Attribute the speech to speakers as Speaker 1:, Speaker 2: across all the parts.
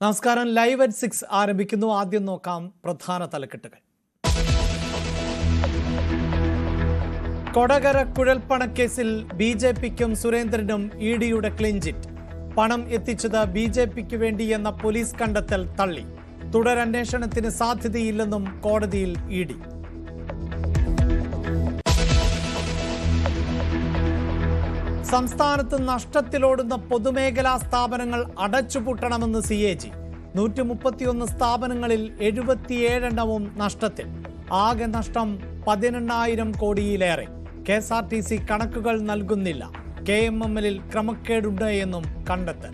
Speaker 1: നമസ്കാരം. Live at 6 ആരംഭിക്കുന്നു. ആദ്യം നോക്കാം പ്രധാന തലക്കെട്ടുകൾ. കൊടകര കുഴൽപ്പണക്കേസിൽ ബി.ജെ.പിക്കും സുരേന്ദ്രനും ഇഡിയുടെ ക്ലീൻ ചിറ്റ്. പണം എത്തിച്ചത് ബി.ജെ.പിക്ക് വേണ്ടിയെന്ന പോലീസ് കണ്ടെത്തൽ തള്ളി. തുടരന്വേഷണത്തിന് സാധ്യതയില്ലെന്നും കോടതിയിൽ ഇഡി. സംസ്ഥാനത്ത് നഷ്ടത്തിലോടുന്ന പൊതുമേഖലാ സ്ഥാപനങ്ങൾ അടച്ചുപൂട്ടണമെന്ന് CAG. 131 സ്ഥാപനങ്ങളിൽ 77 നഷ്ടത്തിൽ. ആകെ നഷ്ടം 18,000 കോടിയിലേറെ. KSRTC കണക്കുകൾ നൽകുന്നില്ല. KMML ക്രമക്കേടുണ്ട് എന്നും കണ്ടെത്തൽ.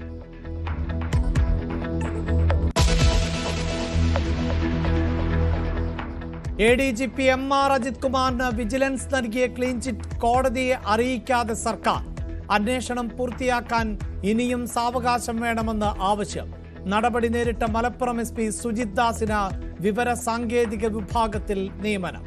Speaker 1: ADGP MR അജിത് കുമാറിന് വിജിലൻസ് നൽകിയ ക്ലീൻ ചിറ്റ് കോടതിയെ അറിയിക്കാതെ സർക്കാർ. അന്വേഷണം പൂർത്തിയാക്കാൻ ഇനിയും സാവകാശം വേണമെന്ന് ആവശ്യം. നടപടി നേരിട്ട മലപ്പുറം SP സുജിത് ദാസിന് വിവര സാങ്കേതിക വിഭാഗത്തിൽ നിയമനം.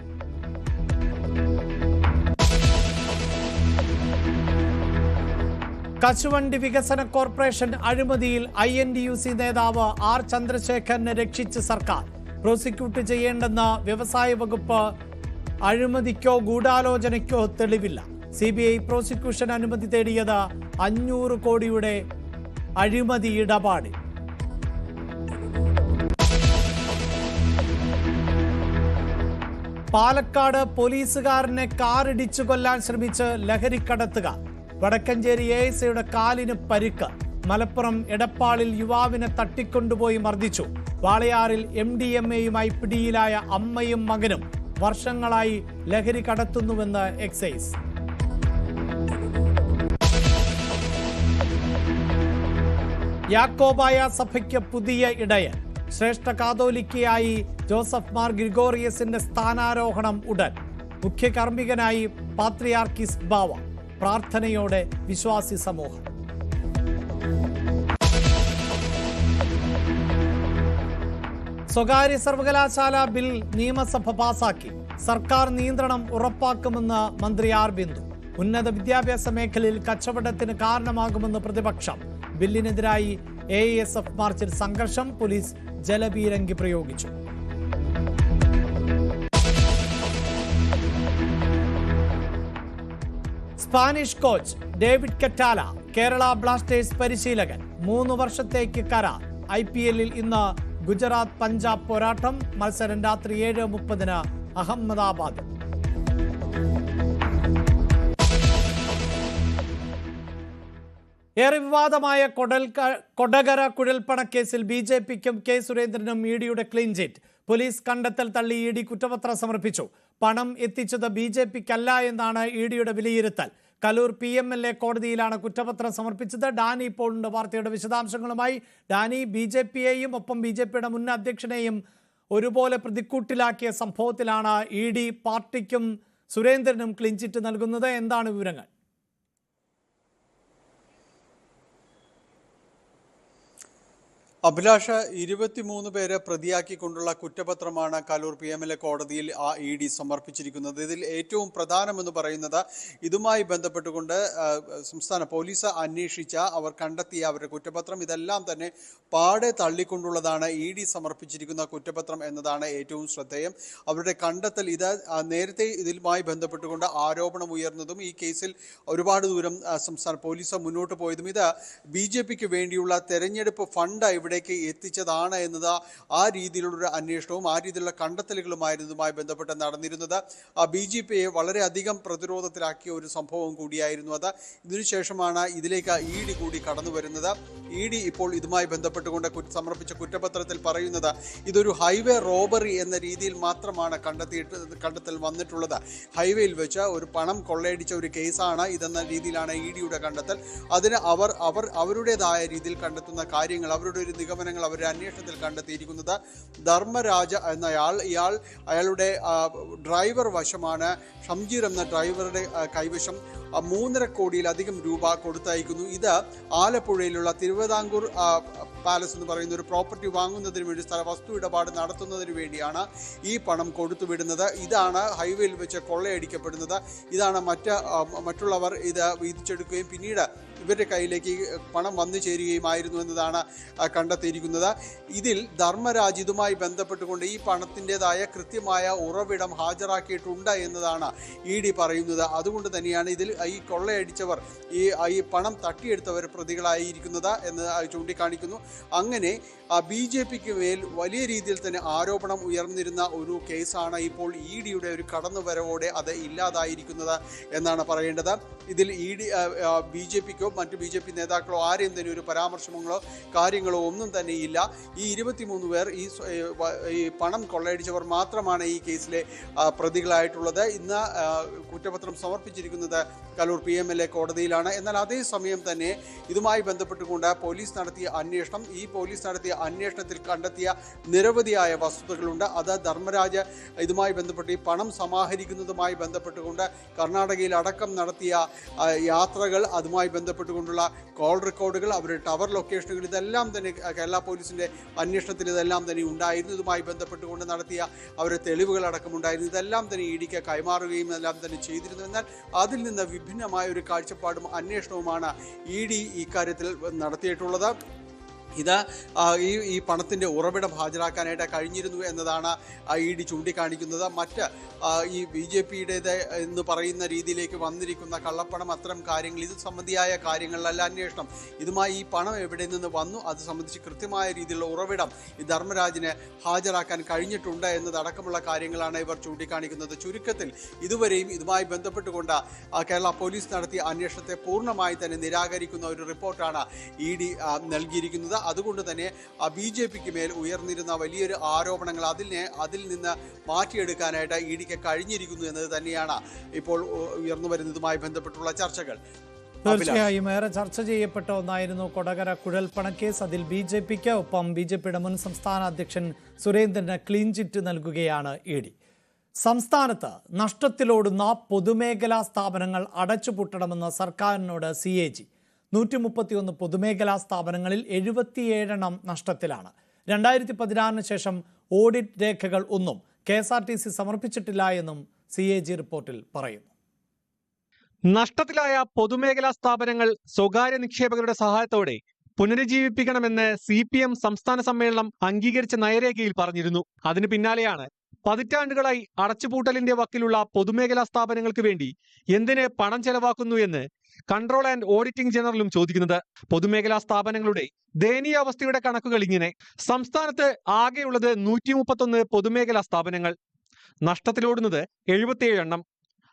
Speaker 1: കശുവണ്ടി വികസന കോർപ്പറേഷൻ അഴിമതിയിൽ INTUC നേതാവ് R ചന്ദ്രശേഖരനെ രക്ഷിച്ച് സർക്കാർ. പ്രോസിക്യൂട്ട് ചെയ്യേണ്ടെന്ന വ്യവസായ വകുപ്പ്. അഴിമതിക്കോ ഗൂഢാലോചനയ്ക്കോ തെളിവില്ല. CBI പ്രോസിക്യൂഷൻ അനുമതി തേടിയത് 500 കോടിയുടെ അഴിമതി ഇടപാട്. പാലക്കാട് പോലീസുകാരനെ കാറിടിച്ചു കൊല്ലാൻ ശ്രമിച്ച് ലഹരിക്കടത്തുകാർ. വടക്കഞ്ചേരി ASIയുടെ കാലിന് പരിക്ക്. മലപ്പുറം എടപ്പാളിൽ യുവാവിനെ തട്ടിക്കൊണ്ടുപോയി മർദ്ദിച്ചു. വാളയാറിൽ MDMAയുമായി പിടിയിലായ അമ്മയും മകനും. വർഷങ്ങളായി ലഹരി കടത്തുന്നുവെന്ന് എക്സൈസ്. യാക്കോബായ സഭയ്ക്ക് പുതിയ ഇടയൻ. ശ്രേഷ്ഠ കാതോലിക്കയായി ജോസഫ് മാർ ഗ്രിഗോറിയസിന്റെ സ്ഥാനാരോഹണം ഉടൻ. മുഖ്യ കർമ്മികനായി പാത്രിയാർക്കീസ് ബാവ. പ്രാർത്ഥനയോടെ വിശ്വാസി സമൂഹം. സ്വകാര്യ സർവകലാശാല ബിൽ നിയമസഭ പാസാക്കി. സർക്കാർ നിയന്ത്രണം ഉറപ്പാക്കുമെന്ന് മന്ത്രി R ബിന്ദു. ഉന്നത വിദ്യാഭ്യാസ മേഖലയിൽ കച്ചവടത്തിന് കാരണമാകുമെന്ന് പ്രതിപക്ഷം. ബില്ലിനെതിരായി AISF മാർച്ചിൽ സംഘർഷം. പോലീസ് ജലപീരങ്കി പ്രയോഗിച്ചു. Spanish coach David Català Kerala Blasters പരിശീലകൻ. 3 വർഷത്തേക്ക് കരാർ. IPL-ൽ ഇന്ന് ഗുജറാത്ത് പഞ്ചാബ് പോരാട്ടം. മത്സരം രാത്രി 7:30 അഹമ്മദാബാദ്. ഏറെ വിവാദമായ കൊടകര കുഴൽപ്പണക്കേസിൽ BJPക്കും K സുരേന്ദ്രനും ഇഡിയുടെ ക്ലീൻ ചിറ്റ്. പോലീസ് കണ്ടെത്തൽ തള്ളി ഇഡി കുറ്റപത്രം സമർപ്പിച്ചു. പണം എത്തിച്ചത് BJPക്കല്ല എന്നാണ് ഇഡിയുടെ വിലയിരുത്തൽ. കലൂർ PMLA കോടതിയിലാണ് കുറ്റപത്രം സമർപ്പിച്ചത്. ഡാനി പോളുണ്ട് വാർത്തയുടെ വിശദാംശങ്ങളുമായി. ഡാനി, BJPയെയും ഒപ്പം BJPയുടെ മുൻ അധ്യക്ഷനെയും ഒരുപോലെ പ്രതിക്കൂട്ടിലാക്കിയ സംഭവത്തിലാണ് ഇഡി പാർട്ടിക്കും സുരേന്ദ്രനും ക്ലീൻ ചിറ്റ് നൽകുന്നത്. എന്താണ് വിവരങ്ങൾ?
Speaker 2: അഭിലാഷ, 23 പേരെ പ്രതിയാക്കിക്കൊണ്ടുള്ള കുറ്റപത്രമാണ് കലൂർ PMLA കോടതിയിൽ ED സമർപ്പിച്ചിരിക്കുന്നത്. ഇതിൽ ഏറ്റവും പ്രധാനമെന്ന് പറയുന്നത് ഇതുമായി ബന്ധപ്പെട്ടുകൊണ്ട് സംസ്ഥാന പോലീസ് അന്വേഷിച്ച അവർ കണ്ടെത്തിയ അവരുടെ കുറ്റപത്രം. ഇതെല്ലാം തന്നെ പാടെ തള്ളിക്കൊണ്ടുള്ളതാണ് ED സമർപ്പിച്ചിരിക്കുന്ന കുറ്റപത്രം എന്നതാണ് ഏറ്റവും ശ്രദ്ധേയം. അവരുടെ കണ്ടെത്തൽ ഇത് നേരത്തെ ഇതിലുമായി ബന്ധപ്പെട്ടുകൊണ്ട് ആരോപണം ഉയർന്നതും ഈ കേസിൽ ഒരുപാട് ദൂരം സംസ്ഥാന പോലീസ് മുന്നോട്ട് പോയതും ഇത് BJPക്ക് വേണ്ടിയുള്ള തെരഞ്ഞെടുപ്പ് ഫണ്ട് ഇവിടെ എത്തിച്ചതാണ് എന്നത് ആ രീതിയിലുള്ളൊരു അന്വേഷണവും ആ രീതിയിലുള്ള കണ്ടെത്തലുകളുമായിരുന്നതുമായി ബന്ധപ്പെട്ട് നടന്നിരുന്നത്. BJPയെ വളരെയധികം പ്രതിരോധത്തിലാക്കിയ ഒരു സംഭവം കൂടിയായിരുന്നു അത്. ഇതിനുശേഷമാണ് ഇതിലേക്ക് ED കൂടി കടന്നു വരുന്നത്. ED ഇപ്പോൾ ഇതുമായി ബന്ധപ്പെട്ടുകൊണ്ട് സമർപ്പിച്ച കുറ്റപത്രത്തിൽ പറയുന്നത് ഇതൊരു ഹൈവേ റോബറി എന്ന രീതിയിൽ മാത്രമാണ് കണ്ടെത്തൽ വന്നിട്ടുള്ളത്. ഹൈവേയിൽ വെച്ച് ഒരു പണം കൊള്ളയടിച്ച ഒരു കേസാണ് ഇതെന്ന രീതിയിലാണ് EDയുടെ കണ്ടെത്തൽ. അതിന് അവരുടേതായ രീതിയിൽ കണ്ടെത്തുന്ന കാര്യങ്ങൾ, അവരുടെ ഒരു നിഗമനങ്ങൾ അവരുടെ അന്വേഷണത്തിൽ കണ്ടെത്തിയിരിക്കുന്നത്. ധർമ്മരാജ അയാളുടെ ഡ്രൈവർ വശമാണ്. ഷംജീർ എന്ന ഡ്രൈവറുടെ കൈവശം 3.5 കോടിയിലധികം രൂപ കൊടുത്തയക്കുന്നു. ഇത് ആലപ്പുഴയിലുള്ള തിരുവിതാംകൂർ പാലസ് എന്ന് പറയുന്ന ഒരു പ്രോപ്പർട്ടി വാങ്ങുന്നതിന് വേണ്ടി വസ്തു ഇടപാട് നടത്തുന്നതിന് വേണ്ടിയാണ് ഈ പണം കൊടുത്തുവിടുന്നത്. ഇതാണ് ഹൈവേയിൽ വെച്ച് കൊള്ളയടിക്കപ്പെടുന്നത്. ഇതാണ് മറ്റുള്ളവർ ഇത് വീതിച്ചെടുക്കുകയും പിന്നീട് ഇവരുടെ കയ്യിലേക്ക് പണം വന്നു ചേരുകയുമായിരുന്നു എന്നതാണ് കണ്ടെത്തിയിരിക്കുന്നത്. ഇതിൽ ധർമ്മരാജ് ഇതുമായി ബന്ധപ്പെട്ടുകൊണ്ട് ഈ പണത്തിൻ്റെതായ കൃത്യമായ ഉറവിടം ഹാജരാക്കിയിട്ടുണ്ട് എന്നതാണ് ED പറയുന്നത്. അതുകൊണ്ട് തന്നെയാണ് ഇതിൽ ഈ കൊള്ളയടിച്ചവർ ഈ പണം തട്ടിയെടുത്തവർ പ്രതികളായിരിക്കുന്നത് എന്ന് ചൂണ്ടിക്കാണിക്കുന്നു. അങ്ങനെ BJPക്ക് മേൽ വലിയ രീതിയിൽ തന്നെ ആരോപണം ഉയർന്നിരുന്ന ഒരു കേസാണ് ഇപ്പോൾ EDയുടെ ഒരു കടന്നുവരവോടെ അത് ഇല്ലാതായിരിക്കുന്നത് എന്നാണ് പറയേണ്ടത്. ഇതിൽ BJPക്കോ മറ്റ് BJP നേതാക്കളോ ആരെയും തന്നെ ഒരു പരാമർശങ്ങളോ കാര്യങ്ങളോ ഒന്നും തന്നെ ഇല്ല. ഈ 23 പേർ ഈ പണം കൊള്ളയടിച്ചവർ മാത്രമാണ് ഈ കേസിലെ പ്രതികളായിട്ടുള്ളത്. ഇന്ന് കുറ്റപത്രം സമർപ്പിച്ചിരിക്കുന്നത് കലൂർ PMLA കോടതിയിലാണ്. എന്നാൽ അതേസമയം തന്നെ ഇതുമായി ബന്ധപ്പെട്ടുകൊണ്ട് പോലീസ് നടത്തിയ അന്വേഷണത്തിൽ കണ്ടെത്തിയ നിരവധിയായ വസ്തുതകളുണ്ട്. അത് ധർമ്മരാജ് ഇതുമായി ബന്ധപ്പെട്ട് ഈ പണം സമാഹരിക്കുന്നതുമായി ബന്ധപ്പെട്ടുകൊണ്ട് കർണാടകയിൽ അടക്കം നടത്തിയ യാത്രകൾ, അതുമായി ബന്ധപ്പെട്ടുകൊണ്ടുള്ള കോൾ റെക്കോർഡുകൾ, അവരുടെ ടവർ ലൊക്കേഷനുകൾ, ഇതെല്ലാം തന്നെ കേരള പോലീസിൻ്റെ അന്വേഷണത്തിൽ ഇതെല്ലാം തന്നെ ഉണ്ടായിരുന്നു. ഇതുമായി ബന്ധപ്പെട്ടുകൊണ്ട് നടത്തിയ അവരുടെ തെളിവുകൾ അടക്കമുണ്ടായിരുന്നു. ഇതെല്ലാം തന്നെ EDക്ക് കൈമാറുകയും എല്ലാം തന്നെ ചെയ്തിരുന്നു. എന്നാൽ അതിൽ നിന്ന് വിഭിന്നമായ ഒരു കാഴ്ചപ്പാടും അന്വേഷണവുമാണ് ED ഇക്കാര്യത്തിൽ നടത്തിയിട്ടുള്ളത്. ഇത് ഈ പണത്തിൻ്റെ ഉറവിടം ഹാജരാക്കാനായിട്ട് കഴിഞ്ഞിരുന്നു എന്നതാണ് ED ചൂണ്ടിക്കാണിക്കുന്നത്. മറ്റ് ഈ BJPയുടേത് എന്ന് പറയുന്ന രീതിയിലേക്ക് വന്നിരിക്കുന്ന കള്ളപ്പണം, അത്തരം കാര്യങ്ങൾ, ഇത് സംബന്ധിയായ കാര്യങ്ങളിലല്ല അന്വേഷണം. ഇതുമായി ഈ പണം എവിടെ നിന്ന് വന്നു, അത് സംബന്ധിച്ച് കൃത്യമായ രീതിയിലുള്ള ഉറവിടം ഈ ധർമ്മരാജിന് ഹാജരാക്കാൻ കഴിഞ്ഞിട്ടുണ്ട് എന്നതടക്കമുള്ള കാര്യങ്ങളാണ് ഇവർ ചൂണ്ടിക്കാണിക്കുന്നത്. ചുരുക്കത്തിൽ ഇതുവരെയും ഇതുമായി ബന്ധപ്പെട്ടുകൊണ്ട് കേരള പോലീസ് നടത്തിയ അന്വേഷണത്തെ പൂർണ്ണമായി തന്നെ നിരാകരിക്കുന്ന ഒരു റിപ്പോർട്ടാണ് ED നൽകിയിരിക്കുന്നത്. അതുകൊണ്ട് തന്നെ BJPക്ക് മേൽ ഉയർന്നിരുന്ന വലിയൊരു ആരോപണങ്ങൾ അതിൽ നിന്ന് മാറ്റിയെടുക്കാനായിട്ട് EDക്ക് കഴിഞ്ഞിരിക്കുന്നു എന്നത് തന്നെയാണ് ഇപ്പോൾ ഉയർന്നു വരുന്നതുമായി ബന്ധപ്പെട്ടുള്ള ചർച്ചകൾ.
Speaker 1: തീർച്ചയായും ഏറെ ചർച്ച ചെയ്യപ്പെട്ട ഒന്നായിരുന്നു കൊടകര കുഴൽപ്പണക്കേസ്. അതിൽ BJPക്ക് ഒപ്പം BJPയുടെ മുൻ സംസ്ഥാന അധ്യക്ഷൻ സുരേന്ദ്രന് ക്ലീൻ ചിറ്റ് നൽകുകയാണ് ED. സംസ്ഥാനത്ത് നഷ്ടത്തിലോടുന്ന പൊതുമേഖലാ സ്ഥാപനങ്ങൾ അടച്ചുപൂട്ടണമെന്ന് സർക്കാരിനോട് CAG. 131 പൊതുമേഖലാ സ്ഥാപനങ്ങളിൽ 77 നഷ്ടത്തിലാണ്. 2016 ശേഷം ഓഡിറ്റ് രേഖകൾ ഒന്നും KSRTC സമർപ്പിച്ചിട്ടില്ല എന്നും CAG റിപ്പോർട്ടിൽ പറയുന്നു.
Speaker 3: നഷ്ടത്തിലായ പൊതുമേഖലാ സ്ഥാപനങ്ങൾ സ്വകാര്യ നിക്ഷേപകരുടെ സഹായത്തോടെ പുനരുജ്ജീവിപ്പിക്കണമെന്ന് CPM സംസ്ഥാന സമ്മേളനം അംഗീകരിച്ച നയരേഖയിൽ പറഞ്ഞിരുന്നു. അതിനു പിന്നാലെയാണ് പതിറ്റാണ്ടുകളായി അടച്ചുപൂട്ടലിന്റെ വക്കിലുള്ള പൊതുമേഖലാ സ്ഥാപനങ്ങൾക്ക് വേണ്ടി എന്തിന് പണം ചെലവാക്കുന്നു എന്ന് കൺട്രോൾ ആൻഡ് ഓഡിറ്റിംഗ് ജനറലും ചോദിക്കുന്നത്. പൊതുമേഖലാ സ്ഥാപനങ്ങളുടെ ദയനീയാവസ്ഥയുടെ കണക്കുകൾ ഇങ്ങനെ: സംസ്ഥാനത്ത് ആകെയുള്ളത് 131 പൊതുമേഖലാ സ്ഥാപനങ്ങൾ, നഷ്ടത്തിലോടുന്നത് 77 എണ്ണം.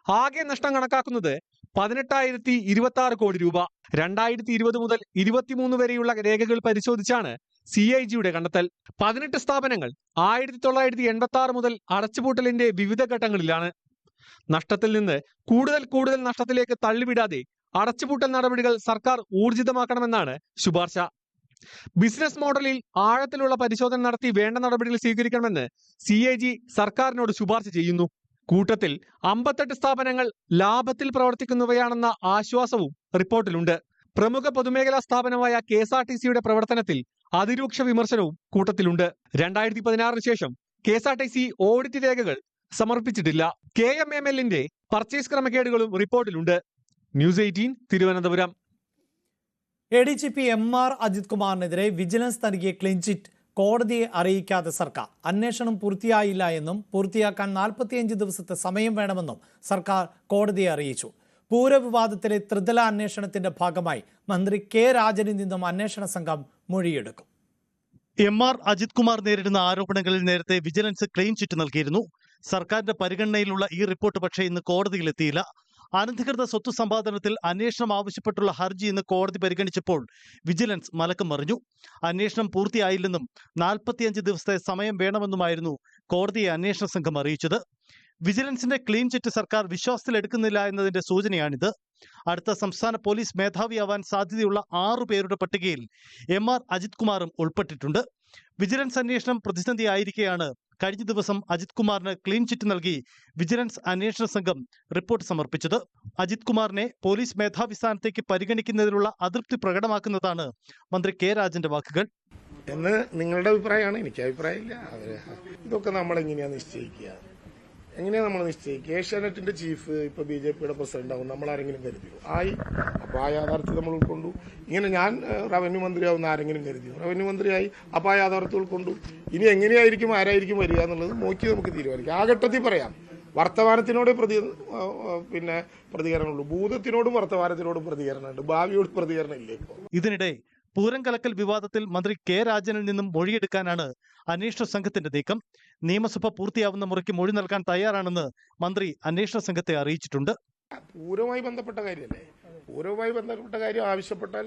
Speaker 3: ആകെ നഷ്ടം കണക്കാക്കുന്നത് 18,026 കോടി രൂപ. 2020 മുതൽ 23 വരെയുള്ള രേഖകൾ പരിശോധിച്ചാണ് CIGയുടെ കണ്ടെത്തൽ. 18 സ്ഥാപനങ്ങൾ 1986 മുതൽ അടച്ചുപൂട്ടലിന്റെ വിവിധ ഘട്ടങ്ങളിലാണ്. നഷ്ടത്തിൽ നിന്ന് കൂടുതൽ നഷ്ടത്തിലേക്ക് തള്ളിവിടാതെ അടച്ചുപൂട്ടൽ നടപടികൾ സർക്കാർ ഊർജിതമാക്കണമെന്നാണ് ശുപാർശ. ബിസിനസ് മോഡലിൽ ആഴത്തിലുള്ള പരിശോധന നടത്തി വേണ്ട നടപടികൾ സ്വീകരിക്കണമെന്ന് CIG സർക്കാരിനോട് ശുപാർശ ചെയ്യുന്നു. കൂട്ടത്തിൽ 58 സ്ഥാപനങ്ങൾ ലാഭത്തിൽ പ്രവർത്തിക്കുന്നവയാണെന്ന ആശ്വാസവും റിപ്പോർട്ടിലുണ്ട്. പ്രമുഖ പൊതുമേഖലാ സ്ഥാപനമായ KSRTCയുടെ പ്രവർത്തനത്തിൽ അതിരൂക്ഷ വിമർശനവും കൂട്ടത്തിലുണ്ട്. 2016 ശേഷം KSRTC ഓഡിറ്റ് രേഖകൾ സമർപ്പിച്ചിട്ടില്ല. KMMLന്റെ പർച്ചേസ് ക്രമക്കേടുകളും റിപ്പോർട്ടിലുണ്ട്. News 18 Thiruvananthapuram.
Speaker 1: ADGP MR Ajith കുമാറിനെതിരെ വിജിലൻസ് നൽകിയ ക്ലീൻ ചിറ്റ് കോടതിയെ അറിയിക്കാതെ സർക്കാർ. അന്വേഷണം പൂർത്തിയായില്ല എന്നും പൂർത്തിയാക്കാൻ 45 ദിവസത്തെ സമയം വേണമെന്നും സർക്കാർ കോടതിയെ അറിയിച്ചു. പൂരവിവാദത്തിലെ ത്രിതല അന്വേഷണത്തിന്റെ ഭാഗമായി മന്ത്രി K രാജനിൽ നിന്നും അന്വേഷണ സംഘം മൊഴിയെടുക്കും.
Speaker 4: MR അജിത് കുമാർ നേരിടുന്ന ആരോപണങ്ങളിൽ നേരത്തെ വിജിലൻസ് ക്ലീൻ ചിറ്റ് നൽകിയിരുന്നു. സർക്കാരിന്റെ പരിഗണനയിലുള്ള ഈ റിപ്പോർട്ട് പക്ഷേ ഇന്ന് കോടതിയിലെത്തിയില്ല. അനധികൃത സ്വത്ത് സമ്പാദനത്തിൽ അന്വേഷണം ആവശ്യപ്പെട്ടുള്ള ഹർജി ഇന്ന് കോടതി പരിഗണിച്ചപ്പോൾ വിജിലൻസ് മലക്കം മറിഞ്ഞു. അന്വേഷണം പൂർത്തിയായില്ലെന്നും 45 ദിവസത്തെ സമയം വേണമെന്നുമായിരുന്നു കോടതിയെ അന്വേഷണ സംഘം അറിയിച്ചത്. വിജിലൻസിന്റെ ക്ലീൻ ചിറ്റ് സർക്കാർ വിശ്വാസത്തിലെടുക്കുന്നില്ല എന്നതിന്റെ സൂചനയാണിത്. അടുത്ത സംസ്ഥാന പോലീസ് മേധാവിയാവാൻ സാധ്യതയുള്ള 6 പേരുടെ പട്ടികയിൽ MR അജിത് കുമാറും ഉൾപ്പെട്ടിട്ടുണ്ട്. വിജിലൻസ് അന്വേഷണം പ്രതിസന്ധിയായിരിക്കെയാണ് കഴിഞ്ഞ ദിവസം അജിത് കുമാറിന് ക്ലീൻ ചിറ്റ് നൽകി വിജിലൻസ് അന്വേഷണ സംഘം റിപ്പോർട്ട് സമർപ്പിച്ചത്. അജിത് കുമാറിനെ പോലീസ് മേധാവി സ്ഥാനത്തേക്ക് പരിഗണിക്കുന്നതിലുള്ള അതൃപ്തി പ്രകടമാക്കുന്നതാണ് മന്ത്രി K രാജന്റെ വാക്കുകൾ.
Speaker 5: എന്ന് നിങ്ങളുടെ അഭിപ്രായമാണ്, എനിക്ക് അഭിപ്രായമില്ല. ഇതൊക്കെ നമ്മളെങ്ങനെയാണ് നിശ്ചയിക്കുക? എങ്ങനെയാണ് നമ്മൾ നിശ്ചയിക്കുക? ഏഷ്യാനെറ്റിന്റെ ചീഫ് ഇപ്പൊ BJPയുടെ പ്രസിഡന്റ് ആവും നമ്മൾ ആരെങ്കിലും കരുതിയോ? അപ്പൊ ആ യാഥാർത്ഥ്യം നമ്മൾ ഉൾക്കൊണ്ടു. ഇങ്ങനെ ഞാൻ റവന്യൂ മന്ത്രിയാവുന്ന ആരെങ്കിലും കരുതിയോ? റവന്യൂ മന്ത്രിയായി, അപ്പൊ ആ യാഥാർത്ഥ്യം ഉൾക്കൊണ്ടു. ഇനി എങ്ങനെയായിരിക്കും ആരായിരിക്കും വരിക എന്നുള്ളത് നോക്കി നമുക്ക് തീരുമാനിക്കാം. ആ ഘട്ടത്തിൽ പറയാം. വർത്തമാനത്തിനോട് പ്രതികരണമുള്ളൂ. ഭൂതത്തിനോടും വർത്തമാനത്തിനോടും പ്രതികരണമുണ്ട്, ഭാവിയോട് പ്രതികരണം ഇല്ല.
Speaker 4: ഇതിനിടെ പൂരം കലക്കൽ വിവാദത്തിൽ മന്ത്രി കെ രാജനിൽ നിന്നും മൊഴിയെടുക്കാനാണ് അന്വേഷണ സംഘത്തിന്റെ നീക്കം. നിയമസഭ പൂർത്തിയാവുന്ന മുറയ്ക്ക് മൊഴി നൽകാൻ തയ്യാറാണെന്ന് മന്ത്രി അന്വേഷണ സംഘത്തെ അറിയിച്ചിട്ടുണ്ട്.
Speaker 5: പൂരവുമായി ബന്ധപ്പെട്ട കാര്യമല്ലേ? പൂരവുമായി ബന്ധപ്പെട്ട കാര്യം ആവശ്യപ്പെട്ടാൽ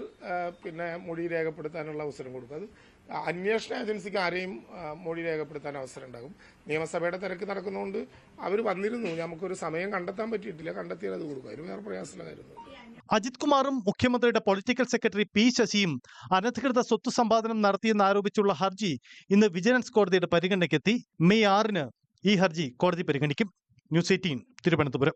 Speaker 5: മൊഴി രേഖപ്പെടുത്താനുള്ള അവസരം കൊടുക്കും. അത് അന്വേഷണ ഏജൻസിക്ക് ആരെയും മൊഴി രേഖപ്പെടുത്താൻ അവസരം ഉണ്ടാകും. നിയമസഭയുടെ തിരക്ക് നടക്കുന്നതുകൊണ്ട് അവർ വന്നിരുന്നു, നമുക്കൊരു സമയം കണ്ടെത്താൻ പറ്റിയിട്ടില്ല. കണ്ടെത്തിയാൽ അത് കൊടുക്കും. അതിന് വേറെ പ്രയാസമുള്ള കാര്യമൊന്നും.
Speaker 4: അജിത് കുമാറും മുഖ്യമന്ത്രിയുടെ പൊളിറ്റിക്കൽ സെക്രട്ടറി P ശശിയും അനധികൃത സ്വത്ത് സമ്പാദനം നടത്തിയെന്നാരോപിച്ചുള്ള ഹർജി ഇന്ന് വിജിലൻസ് കോടതിയുടെ പരിഗണനയ്ക്കെത്തി. മെയ് 6-ന് ഈ ഹർജി കോടതി പരിഗണിക്കും. ന്യൂസ് 18 തിരുവനന്തപുരം.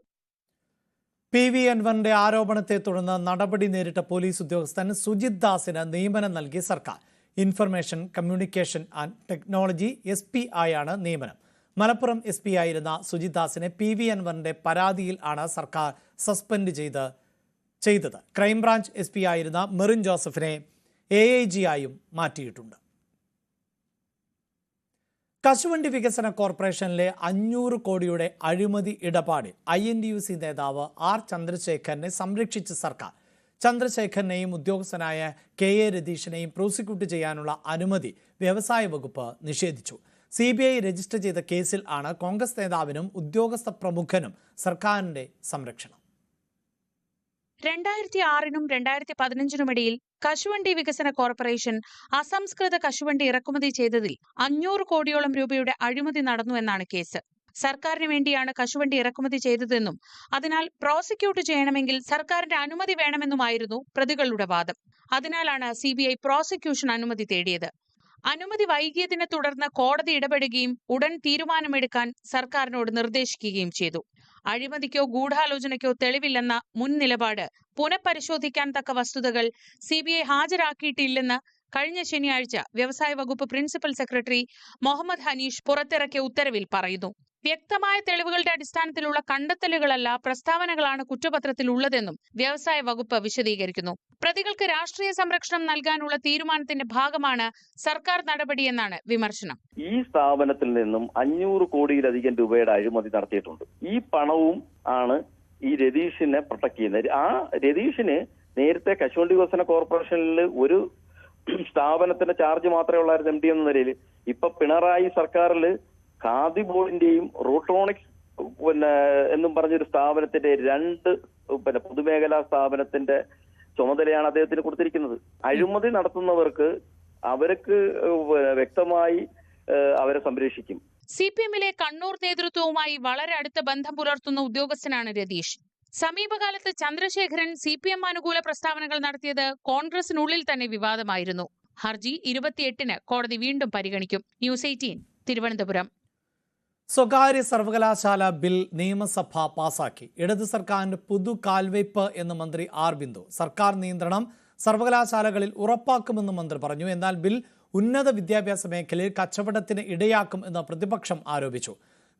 Speaker 1: PV അൻവറിന്റെ ആരോപണത്തെ തുടർന്ന് നടപടി നേരിട്ട പോലീസ് ഉദ്യോഗസ്ഥൻ സുജിത് ദാസിന് നിയമനം നൽകി സർക്കാർ. Information communication and technology SP ആയാണ് നിയമനം. മലപ്പുറം SP ആയിരുന്ന സുജിത് ദാസിനെ PV അൻവറിന്റെ പരാതിയിൽ ആണ് സർക്കാർ സസ്പെൻഡ് ചെയ്തത്. ക്രൈംബ്രാഞ്ച് SP ആയിരുന്ന മെറിൻ ജോസഫിനെ AIG ആയും മാറ്റിയിട്ടുണ്ട്. കശുവണ്ടി വികസന കോർപ്പറേഷനിലെ 500 കോടിയുടെ അഴിമതി ഇടപാടിൽ INTUC നേതാവ് R ചന്ദ്രശേഖരനെ സംരക്ഷിച്ച സർക്കാർ. ചന്ദ്രശേഖരനെയും ഉദ്യോഗസ്ഥനായ KA രതീഷിനെയും പ്രോസിക്യൂട്ട് ചെയ്യാനുള്ള അനുമതി വ്യവസായ വകുപ്പ് നിഷേധിച്ചു. CBI രജിസ്റ്റർ ചെയ്ത കേസിൽ ആണ് കോൺഗ്രസ് നേതാവിനും ഉദ്യോഗസ്ഥ പ്രമുഖനും സർക്കാരിന്റെ സംരക്ഷണം.
Speaker 6: 2006-നും 2015-നും ഇടയിൽ കശുവണ്ടി വികസന കോർപ്പറേഷൻ അസംസ്കൃത കശുവണ്ടി ഇറക്കുമതി ചെയ്തതിൽ 500 കോടിയോളം രൂപയുടെ അഴിമതി നടന്നുവെന്നാണ് കേസ്. സർക്കാരിന് വേണ്ടിയാണ് കശുവണ്ടി ഇറക്കുമതി ചെയ്തതെന്നും അതിനാൽ പ്രോസിക്യൂട്ട് ചെയ്യണമെങ്കിൽ സർക്കാരിന്റെ അനുമതി വേണമെന്നുമായിരുന്നു പ്രതികളുടെ വാദം. അതിനാലാണ് CBI പ്രോസിക്യൂഷൻ അനുമതി തേടിയത്. അനുമതി വൈകിയതിനെ തുടർന്ന് കോടതി ഇടപെടുകയും ഉടൻ തീരുമാനമെടുക്കാൻ സർക്കാരിനോട് നിർദ്ദേശിക്കുകയും ചെയ്തു. അഴിമതിക്കോ ഗൂഢാലോചനയ്ക്കോ തെളിവില്ലെന്ന മുൻ നിലപാട് പുനഃപരിശോധിക്കാൻ തക്ക വസ്തുതകൾ CBI ഹാജരാക്കിയിട്ടില്ലെന്ന് കഴിഞ്ഞ ശനിയാഴ്ച വ്യവസായ വകുപ്പ് പ്രിൻസിപ്പൽ സെക്രട്ടറി മുഹമ്മദ് ഹനീഷ് പുറത്തിറക്കിയ ഉത്തരവിൽ പറയുന്നു. വ്യക്തമായ തെളിവുകളുടെ അടിസ്ഥാനത്തിലുള്ള കണ്ടെത്തലുകളല്ല പ്രസ്താവനകളാണ് കുറ്റപത്രത്തിൽ ഉള്ളതെന്നും വ്യവസായ വകുപ്പ് വിശദീകരിക്കുന്നു. പ്രതികൾക്ക് രാഷ്ട്രീയ സംരക്ഷണം നൽകാനുള്ള തീരുമാനത്തിന്റെ ഭാഗമാണ് സർക്കാർ നടപടിയെന്നാണ് വിമർശനം.
Speaker 7: ഈ സ്ഥാപനത്തിൽ നിന്നും 500 കോടിയിലധികം രൂപയുടെ അഴിമതി നടത്തിയിട്ടുണ്ട്. ഈ പണവും ആണ് ഈ രതീഷിനെ പ്രൊട്ടക്ട് ചെയ്യുന്നത്. ആ രതീഷിന് നേരത്തെ കശുവണ്ടി വികസന കോർപ്പറേഷനിൽ ഒരു സ്ഥാപനത്തിന്റെ ചാർജ് മാത്രമേ ഉള്ളായിരുന്നു MD എന്ന നിലയിൽ. ഇപ്പൊ പിണറായി സർക്കാരിൽ ഖാദി ബോർഡിന്റെയും റൂട്രോണിക്സ് എന്നും പറഞ്ഞൊരു സ്ഥാപനത്തിന്റെ 2 പൊതുമേഖലാ സ്ഥാപനത്തിന്റെ ചുമതലയാണ് അദ്ദേഹത്തിന് കൊടുത്തിരിക്കുന്നത്. അഴിമതി നടത്തുന്നവർക്ക് വ്യക്തമായി അവരെ സംരക്ഷിക്കും.
Speaker 6: CPM-ലെ കണ്ണൂർ നേതൃത്വവുമായി വളരെ അടുത്ത ബന്ധം പുലർത്തുന്ന ഉദ്യോഗസ്ഥനാണ് രതീഷ്. സമീപകാലത്ത് ചന്ദ്രശേഖരൻ CPM അനുകൂല പ്രസ്താവനകൾ നടത്തിയത് കോൺഗ്രസിനുള്ളിൽ തന്നെ വിവാദമായിരുന്നു. ഹർജി 28-ന് കോടതി വീണ്ടും പരിഗണിക്കും. ന്യൂസ് 18 തിരുവനന്തപുരം.
Speaker 1: സ്വകാര്യ സർവകലാശാല ബിൽ നിയമസഭ പാസാക്കി. ഇടത് സർക്കാരിന്റെ പുതു കാൽവയ്പ് എന്ന് മന്ത്രി R ബിന്ദു. സർക്കാർ നിയന്ത്രണം സർവകലാശാലകളിൽ ഉറപ്പാക്കുമെന്ന് മന്ത്രി പറഞ്ഞു. എന്നാൽ ബിൽ ഉന്നത വിദ്യാഭ്യാസ മേഖലയിൽ കച്ചവടത്തിന് ഇടയാക്കും എന്ന് പ്രതിപക്ഷം ആരോപിച്ചു.